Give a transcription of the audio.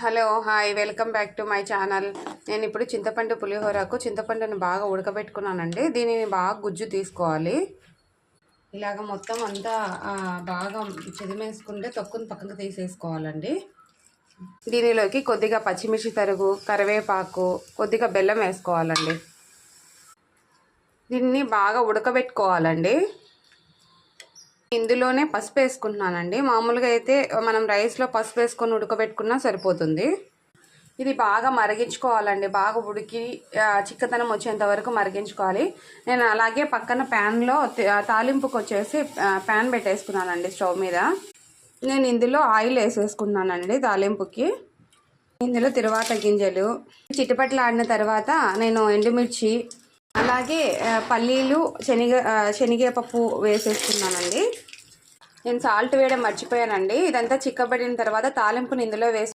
Hello hi welcome back to my channel. నేను ఇప్పుడు చింతపండు పులిహోరకు చింతపండుని బాగా ఉడకబెట్టుకున్నానండి. దీనిని బాగా గుజ్జు తీసుకోవాలి. ఇలాగ మొత్తం అంతా బాగా చెదిమేసుకుంటే తొక్కుని పక్కకు తీసేసుకోవాలండి. దీనిలోకి కొద్దిగా పచ్చిమిర్చి తరుగు, కరివేపాకు, కొద్దిగా బెల్లం వేసుకోవాలండి. దీన్ని బాగా ఉడకబెట్టుకోవాలండి. ఇందులోనే పసుపు వేసుకుంటున్నానండి. మామూలుగా అయితే మనం రైస్లో పసుపు వేసుకొని ఉడకబెట్టుకున్నా సరిపోతుంది. ఇది బాగా మరిగించుకోవాలండి. బాగా ఉడికి చిక్కదనం వచ్చేంత వరకు మరిగించుకోవాలి. నేను అలాగే పక్కన ప్యాన్లో తాలింపుకి వచ్చేసి ప్యాన్ పెట్టేసుకున్నానండి స్టవ్ మీద. నేను ఇందులో ఆయిల్ వేసేసుకున్నానండి తాలింపుకి. ఇందులో తిరువాత గింజలు చిటపట్లాడిన తర్వాత నేను ఎండుమిర్చి అలాగే పల్లీలు శనగపప్పు వేసేసుకున్నానండి. నేను సాల్ట్ వేయడం మర్చిపోయానండి. ఇదంతా చిక్కబడిన తర్వాత తాలింపుని ఇందులో